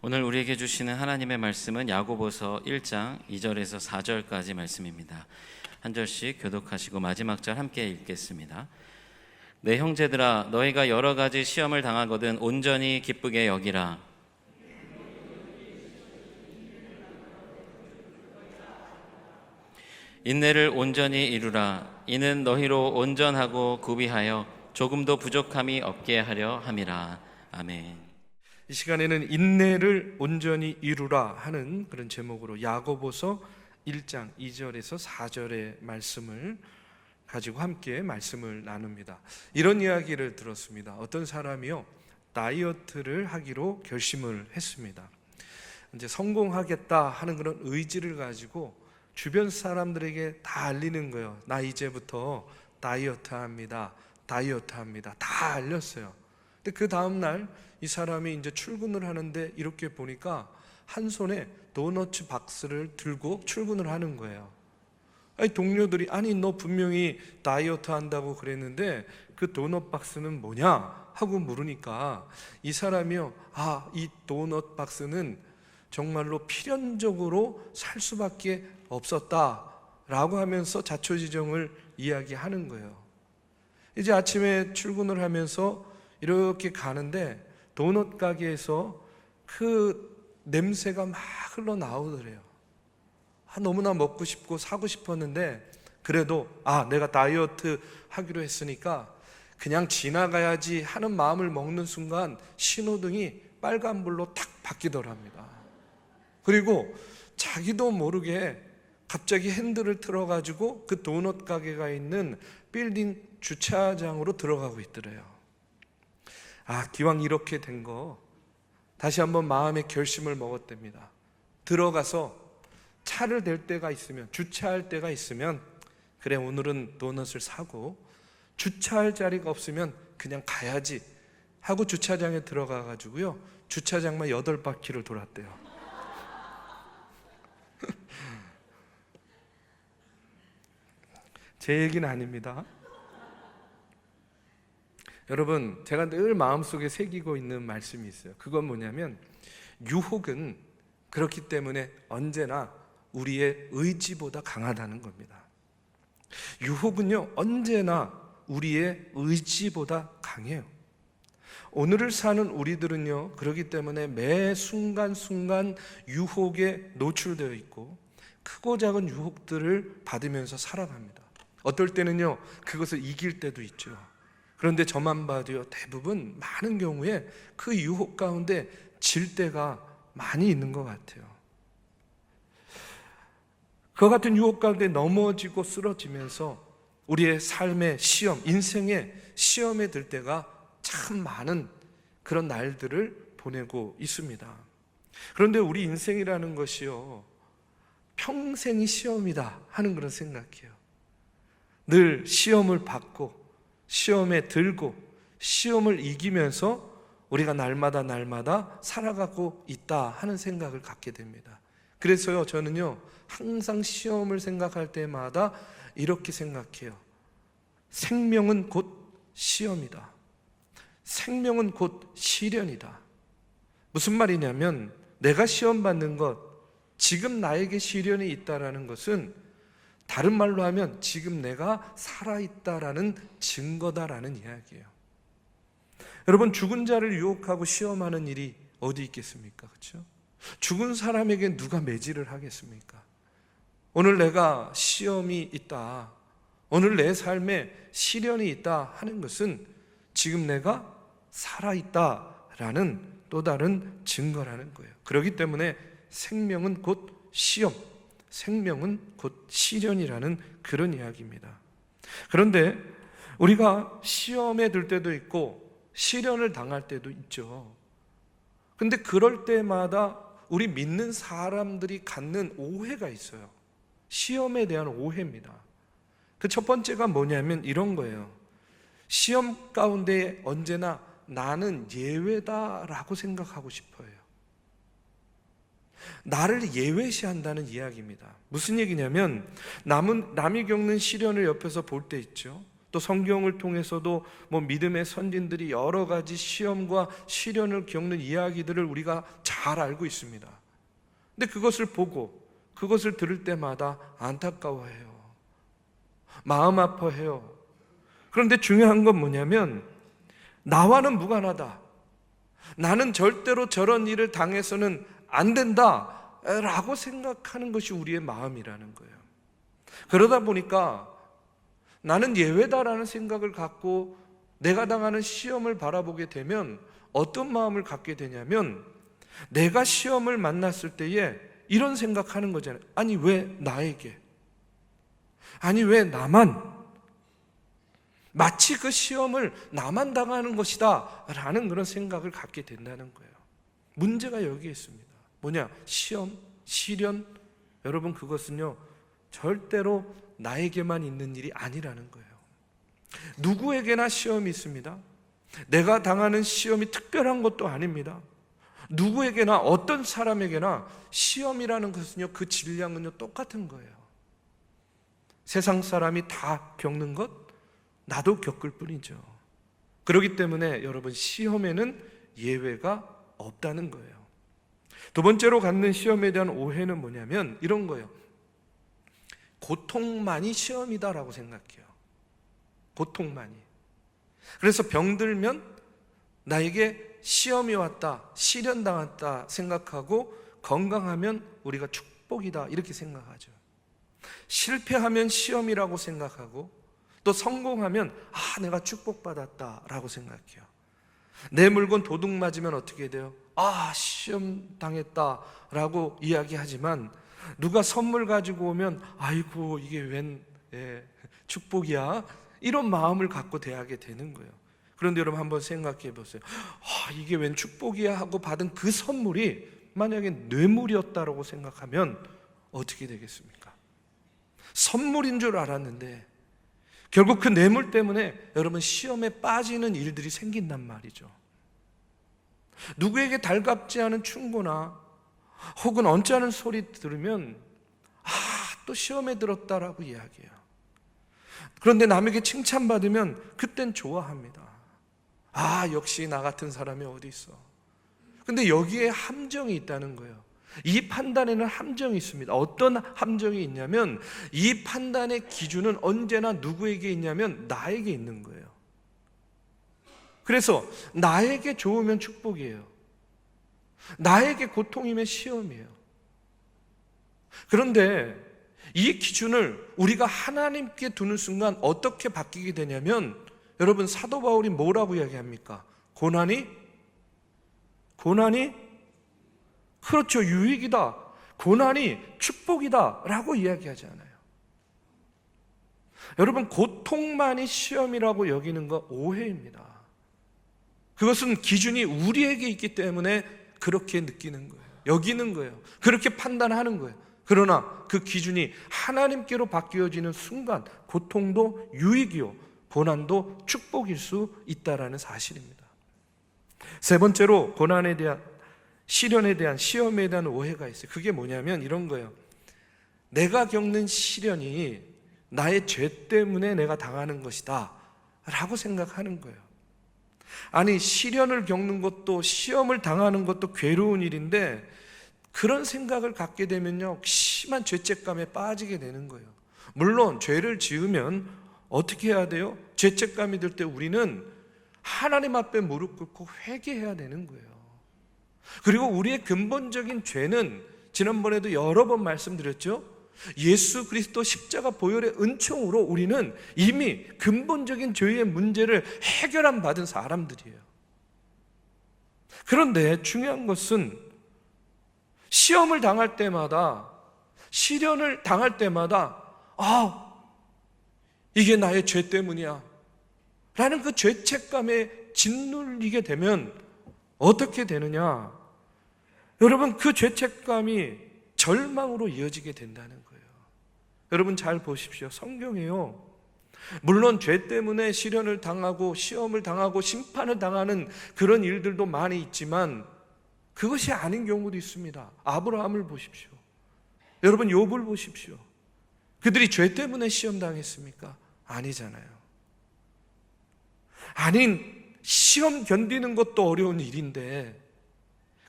오늘 우리에게 주시는 하나님의 말씀은 야고보서 1장 2절에서 4절까지 말씀입니다. 한 절씩 교독하시고 마지막 절 함께 읽겠습니다. 내 형제들아, 너희가 여러 가지 시험을 당하거든 온전히 기쁘게 여기라. 인내를 온전히 이루라. 이는 너희로 온전하고 구비하여 조금도 부족함이 없게 하려 함이라. 아멘. 이 시간에는 인내를 온전히 이루라 하는 그런 제목으로 야고보서 1장 2절에서 4절의 말씀을 가지고 함께 말씀을 나눕니다. 이런 이야기를 들었습니다. 어떤 사람이요, 다이어트를 하기로 결심을 했습니다. 이제 성공하겠다 하는 그런 의지를 가지고 주변 사람들에게 다 알리는 거예요. 나 이제부터 다이어트 합니다. 다 알렸어요. 근데 그 다음날 이 사람이 이제 출근을 하는데 이렇게 보니까 한 손에 도너츠 박스를 들고 출근을 하는 거예요. 아니, 동료들이 아니 너 분명히 다이어트 한다고 그랬는데 그 도넛 박스는 뭐냐 하고 물으니까 이 사람이요, 이 도넛 박스는 정말로 필연적으로 살 수밖에 없었다라고 하면서 자초지종을 이야기하는 거예요. 이제 아침에 출근을 하면서 이렇게 가는데 도넛 가게에서 그 냄새가 막 흘러나오더래요. 너무나 먹고 싶고 사고 싶었는데 그래도 내가 다이어트 하기로 했으니까 그냥 지나가야지 하는 마음을 먹는 순간 신호등이 빨간불로 탁 바뀌더랍니다. 그리고 자기도 모르게 갑자기 핸들을 틀어가지고 그 도넛 가게가 있는 빌딩 주차장으로 들어가고 있더래요. 기왕 이렇게 된 거 다시 한번 마음의 결심을 먹었답니다. 들어가서 차를 댈 때가 있으면, 주차할 때가 있으면 그래 오늘은 도넛을 사고, 주차할 자리가 없으면 그냥 가야지 하고 주차장에 들어가 가지고요, 주차장만 8바퀴를 돌았대요. 제 얘기는 아닙니다. 여러분, 제가 늘 마음속에 새기고 있는 말씀이 있어요. 그건 뭐냐면, 유혹은 그렇기 때문에 언제나 우리의 의지보다 강하다는 겁니다. 유혹은요, 언제나 우리의 의지보다 강해요. 오늘을 사는 우리들은요, 그렇기 때문에 매 순간순간 유혹에 노출되어 있고 크고 작은 유혹들을 받으면서 살아갑니다. 어떨 때는요, 그것을 이길 때도 있죠. 그런데 저만 봐도요, 대부분 많은 경우에 그 유혹 가운데 질 때가 많이 있는 것 같아요. 그 같은 유혹 가운데 넘어지고 쓰러지면서 우리의 삶의 시험, 인생의 시험에 들 때가 참 많은 그런 날들을 보내고 있습니다. 그런데 우리 인생이라는 것이요, 평생이 시험이다 하는 그런 생각이에요. 늘 시험을 받고 시험에 들고 시험을 이기면서 우리가 날마다 살아가고 있다 하는 생각을 갖게 됩니다. 그래서요, 저는요, 항상 시험을 생각할 때마다 이렇게 생각해요. 생명은 곧 시험이다. 생명은 곧 시련이다. 무슨 말이냐면, 내가 시험 받는 것, 지금 나에게 시련이 있다라는 것은 다른 말로 하면 지금 내가 살아있다라는 증거다라는 이야기예요. 여러분, 죽은 자를 유혹하고 시험하는 일이 어디 있겠습니까? 그렇죠? 죽은 사람에게 누가 매질을 하겠습니까? 오늘 내가 시험이 있다, 오늘 내 삶에 시련이 있다 하는 것은 지금 내가 살아있다라는 또 다른 증거라는 거예요. 그렇기 때문에 생명은 곧 시험, 생명은 곧 시련이라는 그런 이야기입니다. 그런데 우리가 시험에 들 때도 있고 시련을 당할 때도 있죠. 근데 그럴 때마다 우리 믿는 사람들이 갖는 오해가 있어요. 시험에 대한 오해입니다. 그 첫 번째가 뭐냐면 이런 거예요. 시험 가운데 언제나 나는 예외다라고 생각하고 싶어요. 나를 예외시한다는 이야기입니다. 무슨 얘기냐면, 남이 겪는 시련을 옆에서 볼 때 있죠. 또 성경을 통해서도 믿음의 선진들이 여러 가지 시험과 시련을 겪는 이야기들을 우리가 잘 알고 있습니다. 근데 그것을 보고 그것을 들을 때마다 안타까워해요. 마음 아파해요. 그런데 중요한 건 뭐냐면 나와는 무관하다. 나는 절대로 저런 일을 당해서는 안 된다 라고 생각하는 것이 우리의 마음이라는 거예요. 그러다 보니까 나는 예외다라는 생각을 갖고 내가 당하는 시험을 바라보게 되면 어떤 마음을 갖게 되냐면 내가 시험을 만났을 때에 이런 생각하는 거잖아요. 아니 왜 나에게? 아니 왜 나만? 마치 그 시험을 나만 당하는 것이다 라는 그런 생각을 갖게 된다는 거예요. 문제가 여기에 있습니다. 뭐냐? 시험, 시련. 여러분 그것은요 절대로 나에게만 있는 일이 아니라는 거예요. 누구에게나 시험이 있습니다. 내가 당하는 시험이 특별한 것도 아닙니다. 누구에게나 어떤 사람에게나 시험이라는 것은요 그 질량은요 똑같은 거예요. 세상 사람이 다 겪는 것 나도 겪을 뿐이죠. 그렇기 때문에 여러분 시험에는 예외가 없다는 거예요. 두 번째로 갖는 시험에 대한 오해는 뭐냐면 이런 거예요. 고통만이 시험이다라고 생각해요. 고통만이. 그래서 병들면 나에게 시험이 왔다, 시련당했다 생각하고 건강하면 우리가 축복이다 이렇게 생각하죠. 실패하면 시험이라고 생각하고 또 성공하면 내가 축복받았다라고 생각해요. 내 물건 도둑 맞으면 어떻게 돼요? 시험 당했다라고 이야기하지만 누가 선물 가지고 오면 아이고 이게 웬 축복이야 이런 마음을 갖고 대하게 되는 거예요. 그런데 여러분 한번 생각해 보세요. 이게 웬 축복이야 하고 받은 그 선물이 만약에 뇌물이었다라고 생각하면 어떻게 되겠습니까? 선물인 줄 알았는데 결국 그 뇌물 때문에 여러분 시험에 빠지는 일들이 생긴단 말이죠. 누구에게 달갑지 않은 충고나 혹은 언짢은 소리 들으면 또 시험에 들었다라고 이야기해요. 그런데 남에게 칭찬받으면 그땐 좋아합니다. 역시 나 같은 사람이 어디 있어. 근데 여기에 함정이 있다는 거예요. 이 판단에는 함정이 있습니다. 어떤 함정이 있냐면 이 판단의 기준은 언제나 누구에게 있냐면 나에게 있는 거예요. 그래서 나에게 좋으면 축복이에요. 나에게 고통이면 시험이에요. 그런데 이 기준을 우리가 하나님께 두는 순간 어떻게 바뀌게 되냐면 여러분 사도 바울이 뭐라고 이야기합니까? 고난이 그렇죠, 유익이다. 고난이 축복이다 라고 이야기하잖아요. 여러분 고통만이 시험이라고 여기는 거 오해입니다. 그것은 기준이 우리에게 있기 때문에 그렇게 느끼는 거예요. 여기는 거예요. 그렇게 판단하는 거예요. 그러나 그 기준이 하나님께로 바뀌어지는 순간 고통도 유익이요 고난도 축복일 수 있다라는 사실입니다. 세 번째로 고난에 대한 시련에 대한 시험에 대한 오해가 있어요. 그게 뭐냐면 이런 거예요. 내가 겪는 시련이 나의 죄 때문에 내가 당하는 것이다 라고 생각하는 거예요. 아니 시련을 겪는 것도 시험을 당하는 것도 괴로운 일인데 그런 생각을 갖게 되면요 심한 죄책감에 빠지게 되는 거예요. 물론 죄를 지으면 어떻게 해야 돼요? 죄책감이 들 때 우리는 하나님 앞에 무릎 꿇고 회개해야 되는 거예요. 그리고 우리의 근본적인 죄는 지난번에도 여러 번 말씀드렸죠. 예수 그리스도 십자가 보혈의 은총으로 우리는 이미 근본적인 죄의 문제를 해결한 받은 사람들이에요. 그런데 중요한 것은 시험을 당할 때마다 시련을 당할 때마다 이게 나의 죄 때문이야 라는 그 죄책감에 짓눌리게 되면 어떻게 되느냐? 여러분 그 죄책감이 절망으로 이어지게 된다는 거예요. 여러분 잘 보십시오. 성경에요 물론 죄 때문에 시련을 당하고 시험을 당하고 심판을 당하는 그런 일들도 많이 있지만 그것이 아닌 경우도 있습니다. 아브라함을 보십시오. 여러분 욥을 보십시오. 그들이 죄 때문에 시험 당했습니까? 아니잖아요. 아니, 시험 견디는 것도 어려운 일인데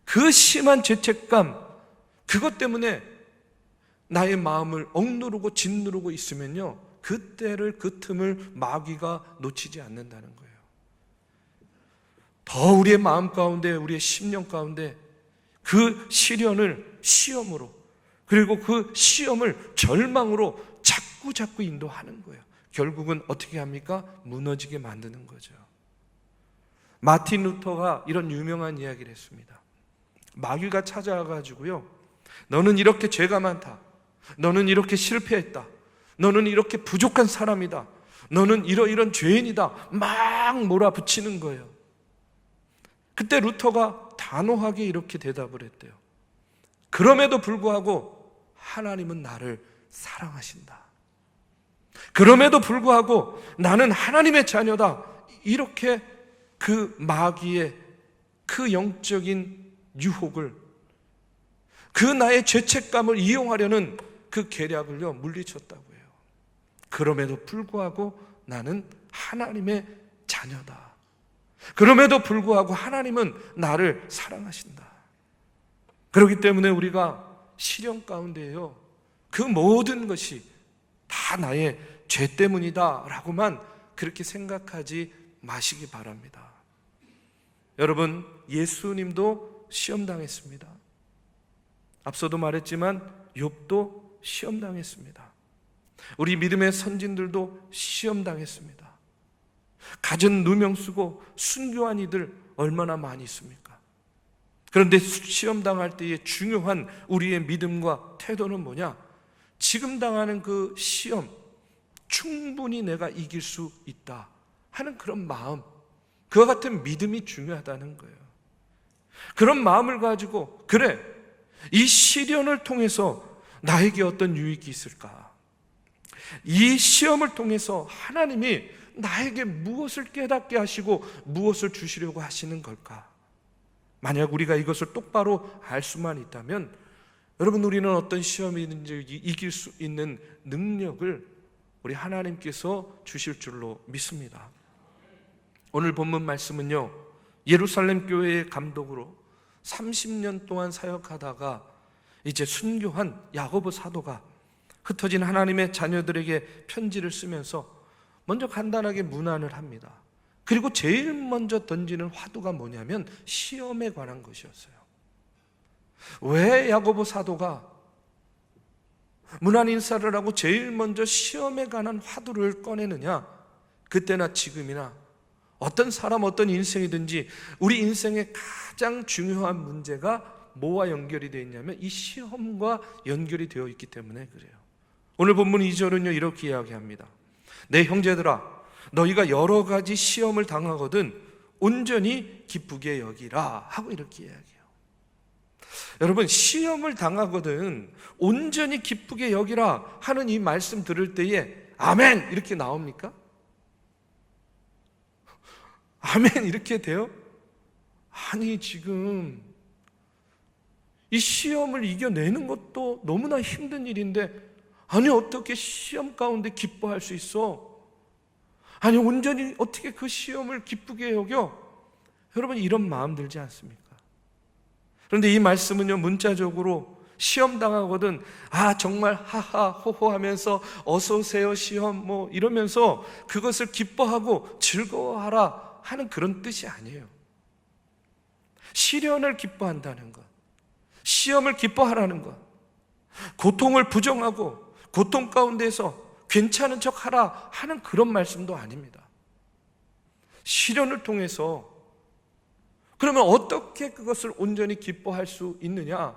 그 심한 죄책감, 그것 때문에 나의 마음을 억누르고 짓누르고 있으면요, 그때를, 그 틈을 마귀가 놓치지 않는다는 거예요. 더 우리의 마음 가운데, 우리의 심령 가운데 그 시련을 시험으로, 그리고 그 시험을 절망으로 자꾸 인도하는 거예요. 결국은 어떻게 합니까? 무너지게 만드는 거죠. 마틴 루터가 이런 유명한 이야기를 했습니다. 마귀가 찾아와가지고요, 너는 이렇게 죄가 많다, 너는 이렇게 실패했다, 너는 이렇게 부족한 사람이다, 너는 이런 죄인이다, 막 몰아붙이는 거예요. 그때 루터가 단호하게 이렇게 대답을 했대요. 그럼에도 불구하고 하나님은 나를 사랑하신다. 그럼에도 불구하고 나는 하나님의 자녀다. 이렇게 그 마귀의 그 영적인 유혹을, 그 나의 죄책감을 이용하려는 그 계략을요, 물리쳤다고 해요. 그럼에도 불구하고 나는 하나님의 자녀다. 그럼에도 불구하고 하나님은 나를 사랑하신다. 그렇기 때문에 우리가 시련 가운데에요, 그 모든 것이 다 나의 죄 때문이다 라고만 그렇게 생각하지 마시기 바랍니다. 여러분, 예수님도 시험당했습니다. 앞서도 말했지만 욥도 시험당했습니다. 우리 믿음의 선진들도 시험당했습니다. 갖은 누명 쓰고 순교한 이들 얼마나 많이 있습니까? 그런데 시험당할 때의 중요한 우리의 믿음과 태도는 뭐냐? 지금 당하는 그 시험 충분히 내가 이길 수 있다 하는 그런 마음, 그와 같은 믿음이 중요하다는 거예요. 그런 마음을 가지고, 그래, 이 시련을 통해서 나에게 어떤 유익이 있을까? 이 시험을 통해서 하나님이 나에게 무엇을 깨닫게 하시고 무엇을 주시려고 하시는 걸까? 만약 우리가 이것을 똑바로 알 수만 있다면, 여러분, 우리는 어떤 시험이든지 이길 수 있는 능력을 우리 하나님께서 주실 줄로 믿습니다. 오늘 본문 말씀은요, 예루살렘 교회의 감독으로 30년 동안 사역하다가 이제 순교한 야고보 사도가 흩어진 하나님의 자녀들에게 편지를 쓰면서 먼저 간단하게 문안을 합니다. 그리고 제일 먼저 던지는 화두가 뭐냐면 시험에 관한 것이었어요. 왜 야고보 사도가 문안 인사를 하고 제일 먼저 시험에 관한 화두를 꺼내느냐? 그때나 지금이나 어떤 사람, 어떤 인생이든지 우리 인생의 가장 중요한 문제가 뭐와 연결이 되어 있냐면 이 시험과 연결이 되어 있기 때문에 그래요. 오늘 본문 2절은요, 이렇게 이야기합니다. 내 형제들아, 너희가 여러 가지 시험을 당하거든 온전히 기쁘게 여기라 하고 이렇게 이야기해요. 여러분, 시험을 당하거든 온전히 기쁘게 여기라 하는 이 말씀 들을 때에 아멘 이렇게 나옵니까? 아멘 이렇게 돼요? 아니, 지금 이 시험을 이겨내는 것도 너무나 힘든 일인데, 아니, 어떻게 시험 가운데 기뻐할 수 있어? 아니, 온전히 어떻게 그 시험을 기쁘게 여겨? 여러분, 이런 마음 들지 않습니까? 그런데 이 말씀은요, 문자적으로 시험 당하거든 정말 하하 호호 하면서 어서 오세요 시험 뭐 이러면서 그것을 기뻐하고 즐거워하라 하는 그런 뜻이 아니에요. 시련을 기뻐한다는 것, 시험을 기뻐하라는 것, 고통을 부정하고 고통 가운데서 괜찮은 척 하라 하는 그런 말씀도 아닙니다. 시련을 통해서 그러면 어떻게 그것을 온전히 기뻐할 수 있느냐?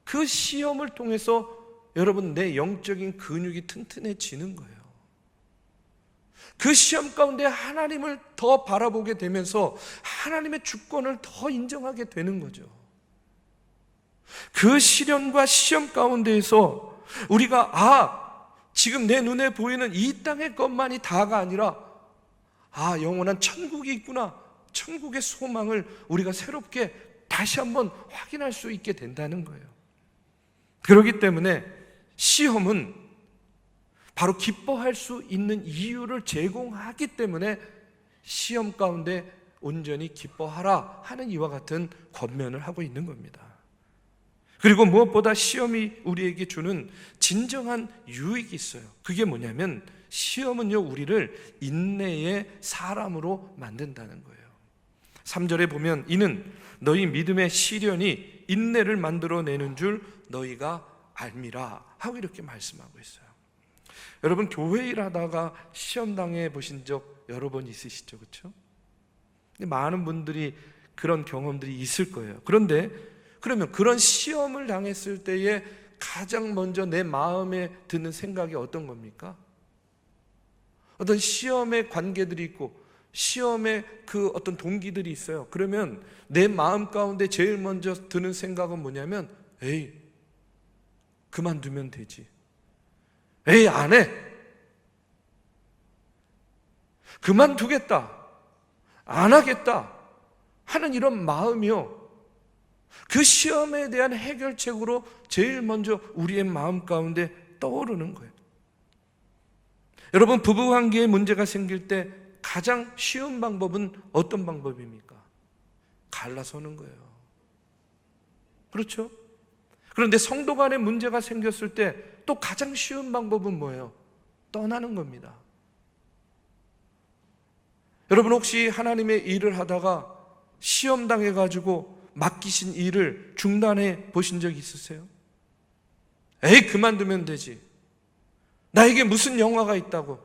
그 시험을 통해서 여러분, 내 영적인 근육이 튼튼해지는 거예요. 그 시험 가운데 하나님을 더 바라보게 되면서 하나님의 주권을 더 인정하게 되는 거죠. 그 시련과 시험 가운데에서 우리가 지금 내 눈에 보이는 이 땅의 것만이 다가 아니라 영원한 천국이 있구나, 천국의 소망을 우리가 새롭게 다시 한번 확인할 수 있게 된다는 거예요. 그렇기 때문에 시험은 바로 기뻐할 수 있는 이유를 제공하기 때문에 시험 가운데 온전히 기뻐하라 하는 이와 같은 권면을 하고 있는 겁니다. 그리고 무엇보다 시험이 우리에게 주는 진정한 유익이 있어요. 그게 뭐냐면 시험은요, 우리를 인내의 사람으로 만든다는 거예요. 3절에 보면 이는 너희 믿음의 시련이 인내를 만들어내는 줄 너희가 알미라 하고 이렇게 말씀하고 있어요. 여러분, 교회 일하다가 시험 당해 보신 적 여러 번 있으시죠? 그렇죠? 많은 분들이 그런 경험들이 있을 거예요. 그런데 그러면 그런 시험을 당했을 때에 가장 먼저 내 마음에 드는 생각이 어떤 겁니까? 어떤 시험의 관계들이 있고 시험의 그 어떤 동기들이 있어요. 그러면 내 마음 가운데 제일 먼저 드는 생각은 뭐냐면 에이, 그만두면 되지. 에이, 안 해. 그만두겠다. 안 하겠다. 하는 이런 마음이요. 그 시험에 대한 해결책으로 제일 먼저 우리의 마음 가운데 떠오르는 거예요. 여러분, 부부관계에 문제가 생길 때 가장 쉬운 방법은 어떤 방법입니까? 갈라서는 거예요. 그렇죠? 그런데 성도 간에 문제가 생겼을 때 또 가장 쉬운 방법은 뭐예요? 떠나는 겁니다. 여러분, 혹시 하나님의 일을 하다가 시험 당해가지고 맡기신 일을 중단해 보신 적 있으세요? 에이, 그만두면 되지. 나에게 무슨 영화가 있다고.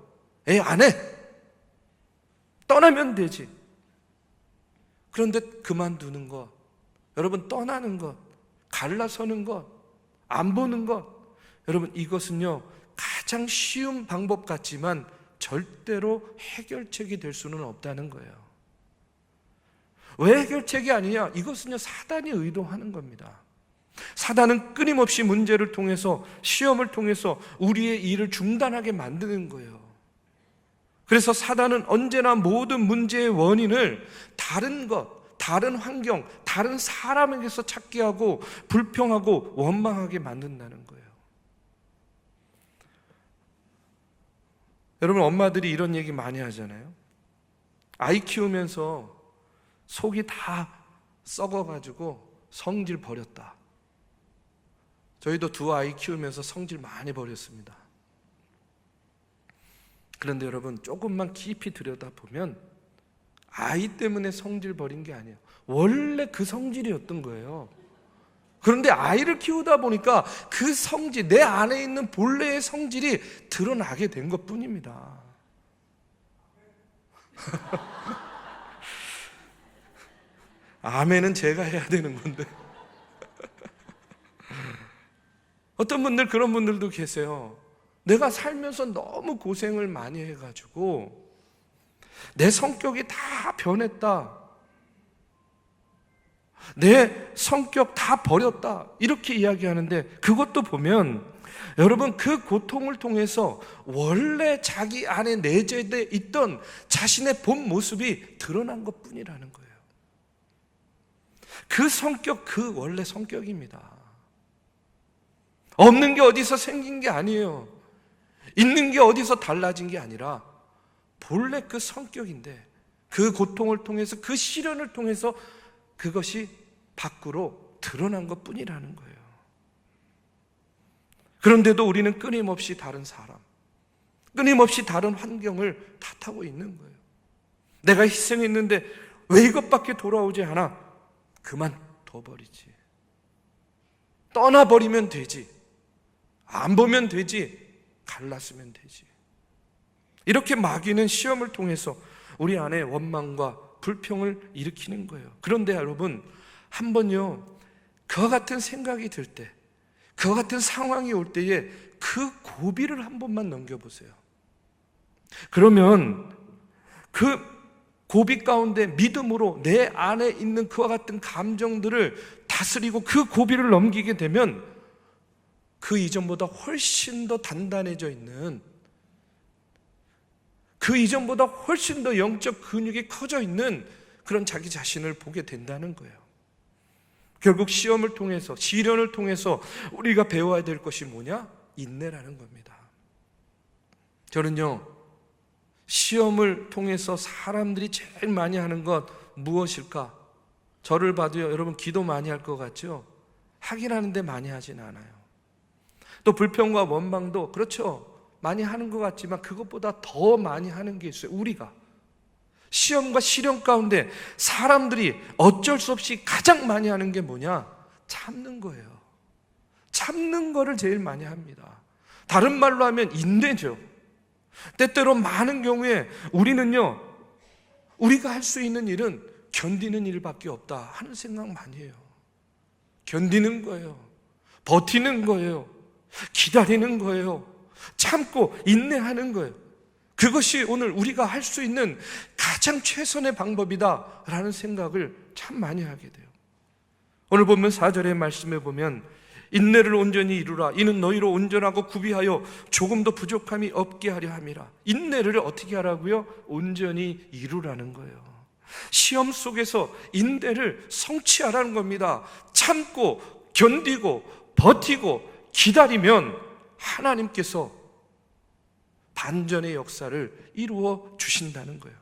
에이, 안 해. 떠나면 되지. 그런데 그만두는 것, 여러분, 떠나는 것, 갈라서는 것, 안 보는 것, 여러분, 이것은요 가장 쉬운 방법 같지만 절대로 해결책이 될 수는 없다는 거예요. 왜 해결책이 아니냐? 이것은요 사단이 의도하는 겁니다. 사단은 끊임없이 문제를 통해서, 시험을 통해서 우리의 일을 중단하게 만드는 거예요. 그래서 사단은 언제나 모든 문제의 원인을 다른 것, 다른 환경, 다른 사람에게서 찾게 하고 불평하고 원망하게 만든다는 거예요. 여러분, 엄마들이 이런 얘기 많이 하잖아요. 아이 키우면서 속이 다 썩어가지고 성질 버렸다. 저희도 두 아이 키우면서 성질 많이 버렸습니다. 그런데 여러분, 조금만 깊이 들여다보면 아이 때문에 성질 버린 게 아니에요. 원래 그 성질이었던 거예요. 그런데 아이를 키우다 보니까 그 성질, 내 안에 있는 본래의 성질이 드러나게 된 것뿐입니다. 아멘은 제가 해야 되는 건데. 어떤 분들, 그런 분들도 계세요. 내가 살면서 너무 고생을 많이 해가지고 내 성격이 다 변했다, 내 성격 다 버렸다, 이렇게 이야기하는데, 그것도 보면 여러분, 그 고통을 통해서 원래 자기 안에 내재되어 있던 자신의 본 모습이 드러난 것뿐이라는 거예요. 그 성격, 그 원래 성격입니다. 없는 게 어디서 생긴 게 아니에요. 있는 게 어디서 달라진 게 아니라 본래 그 성격인데, 그 고통을 통해서, 그 시련을 통해서 그것이 밖으로 드러난 것뿐이라는 거예요. 그런데도 우리는 끊임없이 다른 사람, 끊임없이 다른 환경을 탓하고 있는 거예요. 내가 희생했는데 왜 이것밖에 돌아오지 않아? 그만둬버리지. 떠나버리면 되지. 안 보면 되지. 갈랐으면 되지. 이렇게 마귀는 시험을 통해서 우리 안에 원망과 불평을 일으키는 거예요. 그런데 여러분, 한번요 그와 같은 생각이 들 때, 그와 같은 상황이 올 때에 그 고비를 한 번만 넘겨보세요. 그러면 그 고비 가운데 믿음으로 내 안에 있는 그와 같은 감정들을 다스리고 그 고비를 넘기게 되면 그 이전보다 훨씬 더 단단해져 있는, 그 이전보다 훨씬 더 영적 근육이 커져 있는 그런 자기 자신을 보게 된다는 거예요. 결국 시험을 통해서, 시련을 통해서 우리가 배워야 될 것이 뭐냐? 인내라는 겁니다. 저는요 시험을 통해서 사람들이 제일 많이 하는 것 무엇일까? 저를 봐도요, 여러분 기도 많이 할 것 같죠? 하긴 하는데 많이 하진 않아요. 또 불평과 원망도 그렇죠, 많이 하는 것 같지만 그것보다 더 많이 하는 게 있어요. 우리가 시험과 시련 가운데 사람들이 어쩔 수 없이 가장 많이 하는 게 뭐냐? 참는 거예요. 참는 거를 제일 많이 합니다. 다른 말로 하면 인내죠. 때때로 많은 경우에 우리는요, 우리가 할 수 있는 일은 견디는 일밖에 없다 하는 생각 많이 해요. 견디는 거예요. 버티는 거예요. 기다리는 거예요. 참고 인내하는 거예요. 그것이 오늘 우리가 할 수 있는 가장 최선의 방법이다라는 생각을 참 많이 하게 돼요. 오늘 보면 4절의 말씀에 보면 인내를 온전히 이루라. 이는 너희로 온전하고 구비하여 조금도 부족함이 없게 하려 함이라. 인내를 어떻게 하라고요? 온전히 이루라는 거예요. 시험 속에서 인내를 성취하라는 겁니다. 참고 견디고 버티고 기다리면 하나님께서 반전의 역사를 이루어 주신다는 거예요.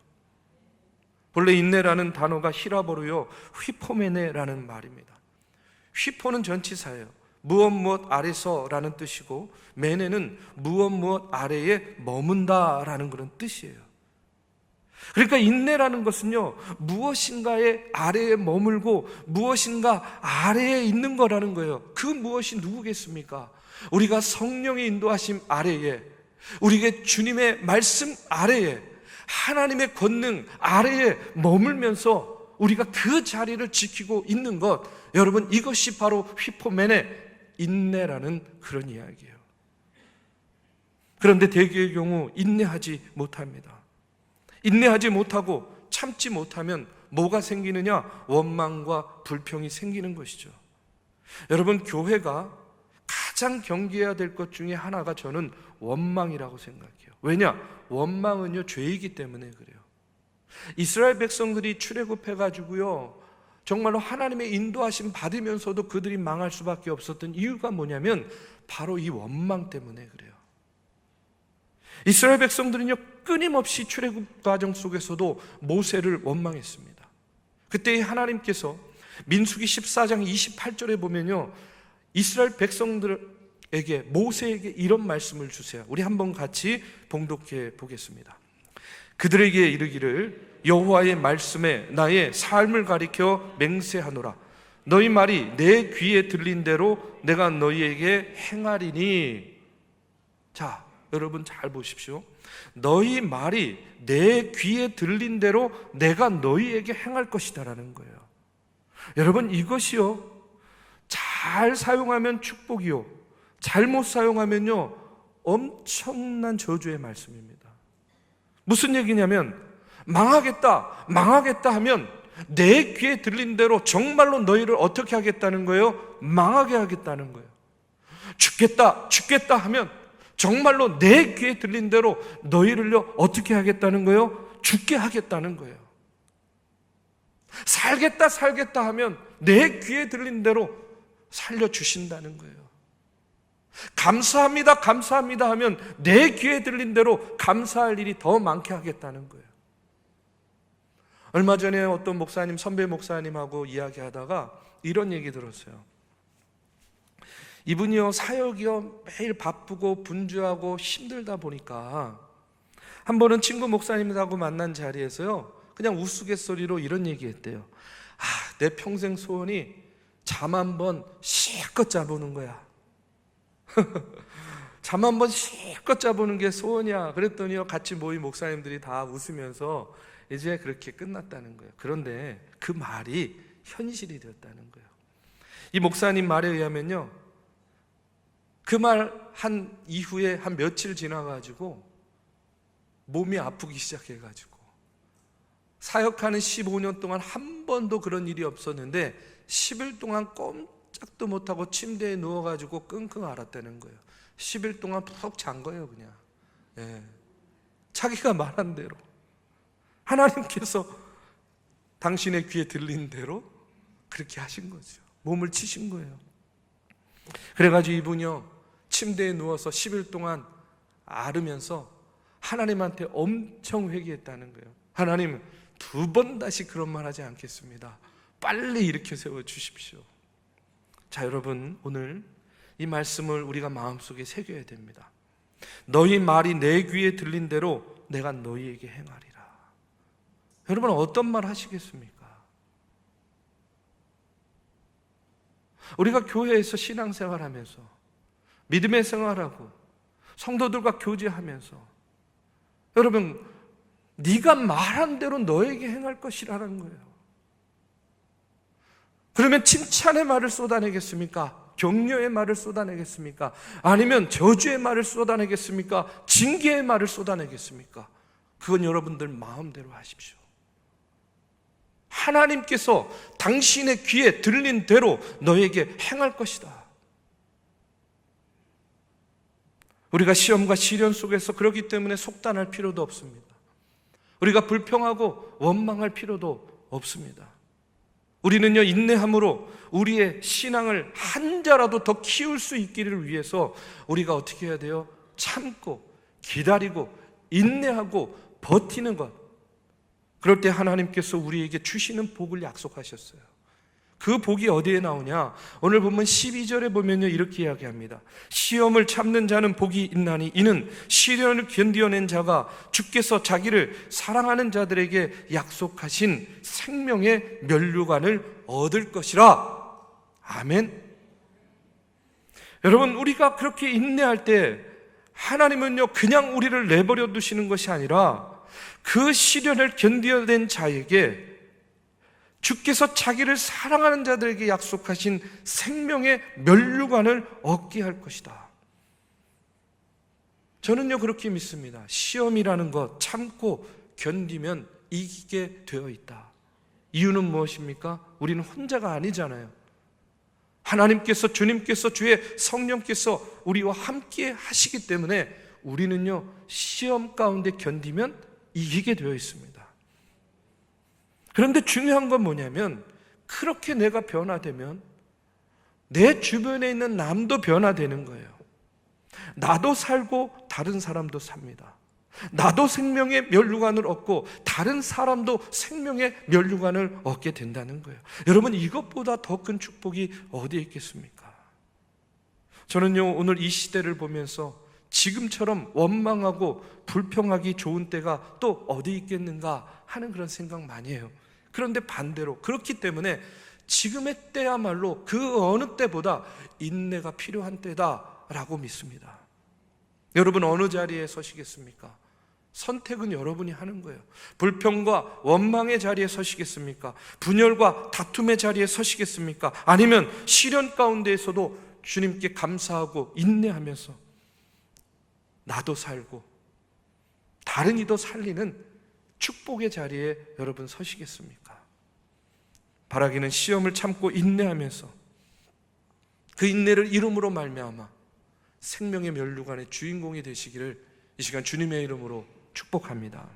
본래 인내라는 단어가 히라보로요 휘포메네라는 말입니다. 휘포는 전치사예요. 무엇 아래서라는 뜻이고, 메네는 무엇 아래에 머문다라는 그런 뜻이에요. 그러니까 인내라는 것은요, 무엇인가의 아래에 머물고 무엇인가 아래에 있는 거라는 거예요. 그 무엇이 누구겠습니까? 우리가 성령의 인도하심 아래에, 우리에게 주님의 말씀 아래에, 하나님의 권능 아래에 머물면서 우리가 그 자리를 지키고 있는 것, 여러분 이것이 바로 휘포맨의 인내라는 그런 이야기예요. 그런데 대개의 경우 인내하지 못합니다. 인내하지 못하고 참지 못하면 뭐가 생기느냐? 원망과 불평이 생기는 것이죠. 여러분, 교회가 가장 경계해야 될 것 중에 하나가 저는 원망이라고 생각해요. 왜냐? 원망은요 죄이기 때문에 그래요. 이스라엘 백성들이 출애굽해가지고요 정말로 하나님의 인도하심 받으면서도 그들이 망할 수밖에 없었던 이유가 뭐냐면 바로 이 원망 때문에 그래요. 이스라엘 백성들은요 끊임없이 출애굽 과정 속에서도 모세를 원망했습니다. 그때 하나님께서 민수기 14장 28절에 보면요 이스라엘 백성들에게 모세에게 이런 말씀을 주세요. 우리 한번 같이 봉독해 보겠습니다. 그들에게 이르기를 여호와의 말씀에 나의 삶을 가리켜 맹세하노라. 너희 말이 내 귀에 들린 대로 내가 너희에게 행하리니. 자, 여러분 잘 보십시오. 너희 말이 내 귀에 들린 대로 내가 너희에게 행할 것이다라는 거예요. 여러분, 이것이요 잘 사용하면 축복이요 잘못 사용하면요 엄청난 저주의 말씀입니다. 무슨 얘기냐면 망하겠다 하면 내 귀에 들린 대로 정말로 너희를 어떻게 하겠다는 거예요? 망하게 하겠다는 거예요. 죽겠다 하면 정말로 내 귀에 들린 대로 너희를요 어떻게 하겠다는 거예요? 죽게 하겠다는 거예요. 살겠다 하면 내 귀에 들린 대로 살려주신다는 거예요. 감사합니다 하면 내 귀에 들린 대로 감사할 일이 더 많게 하겠다는 거예요. 얼마 전에 어떤 목사님, 선배 목사님하고 이야기하다가 이런 얘기 들었어요. 이분이요 사역이요 매일 바쁘고 분주하고 힘들다 보니까 한 번은 친구 목사님하고 만난 자리에서요 그냥 우스갯소리로 이런 얘기했대요. 내 평생 소원이 잠 한 번 실컷 자보는 거야. 잠 한 번 실컷 자보는 게 소원이야. 그랬더니요 같이 모인 목사님들이 다 웃으면서 이제 그렇게 끝났다는 거예요. 그런데 그 말이 현실이 되었다는 거예요. 이 목사님 말에 의하면요 그 말 한 이후에 한 며칠 지나가지고 몸이 아프기 시작해가지고 사역하는 15년 동안 한 번도 그런 일이 없었는데 10일 동안 꼼짝도 못하고 침대에 누워가지고 끙끙 앓았다는 거예요. 10일 동안 푹 잔 거예요 그냥. 자기가 말한 대로 하나님께서 당신의 귀에 들린 대로 그렇게 하신 거죠. 몸을 치신 거예요. 그래가지고 이분이요 침대에 누워서 10일 동안 앓으면서 하나님한테 엄청 회개했다는 거예요. 하나님, 2번 다시 그런 말 하지 않겠습니다. 빨리 일으켜 세워 주십시오. 자, 여러분, 오늘 이 말씀을 우리가 마음속에 새겨야 됩니다. 너희 말이 내 귀에 들린 대로 내가 너희에게 행하리라. 여러분, 어떤 말 하시겠습니까? 우리가 교회에서 신앙생활하면서 믿음의 생활하고 성도들과 교제하면서 여러분, 네가 말한 대로 너에게 행할 것이라는 거예요. 그러면 칭찬의 말을 쏟아내겠습니까? 격려의 말을 쏟아내겠습니까? 아니면 저주의 말을 쏟아내겠습니까? 징계의 말을 쏟아내겠습니까? 그건 여러분들 마음대로 하십시오. 하나님께서 당신의 귀에 들린 대로 너에게 행할 것이다. 우리가 시험과 시련 속에서 그렇기 때문에 속단할 필요도 없습니다. 우리가 불평하고 원망할 필요도 없습니다. 우리는요, 인내함으로 우리의 신앙을 한 자라도 더 키울 수 있기를 위해서 우리가 어떻게 해야 돼요? 참고 기다리고 인내하고 버티는 것. 그럴 때 하나님께서 우리에게 주시는 복을 약속하셨어요. 그 복이 어디에 나오냐? 오늘 보면 12절에 보면요, 이렇게 이야기합니다. 시험을 참는 자는 복이 있나니 이는 시련을 견디어낸 자가 주께서 자기를 사랑하는 자들에게 약속하신 생명의 면류관을 얻을 것이라. 아멘. 여러분, 우리가 그렇게 인내할 때 하나님은요, 그냥 우리를 내버려 두시는 것이 아니라 그 시련을 견디어낸 자에게 주께서 자기를 사랑하는 자들에게 약속하신 생명의 면류관을 얻게 할 것이다. 저는요, 그렇게 믿습니다. 시험이라는 것 참고 견디면 이기게 되어 있다. 이유는 무엇입니까? 우리는 혼자가 아니잖아요. 하나님께서, 주님께서, 주의 성령께서 우리와 함께 하시기 때문에 우리는요, 시험 가운데 견디면 이기게 되어 있습니다. 그런데 중요한 건 뭐냐면, 그렇게 내가 변화되면 내 주변에 있는 남도 변화되는 거예요. 나도 살고 다른 사람도 삽니다. 나도 생명의 면류관을 얻고 다른 사람도 생명의 면류관을 얻게 된다는 거예요. 여러분, 이것보다 더 큰 축복이 어디에 있겠습니까? 저는요, 오늘 이 시대를 보면서 지금처럼 원망하고 불평하기 좋은 때가 또 어디 있겠는가 하는 그런 생각 많이 해요. 그런데 반대로, 그렇기 때문에 지금의 때야말로 그 어느 때보다 인내가 필요한 때다라고 믿습니다. 여러분, 어느 자리에 서시겠습니까? 선택은 여러분이 하는 거예요. 불평과 원망의 자리에 서시겠습니까? 분열과 다툼의 자리에 서시겠습니까? 아니면 시련 가운데에서도 주님께 감사하고 인내하면서 나도 살고 다른 이도 살리는 축복의 자리에 여러분 서시겠습니까? 바라기는 시험을 참고 인내하면서 그 인내를 이름으로 말미암아 생명의 면류관의 주인공이 되시기를 이 시간 주님의 이름으로 축복합니다.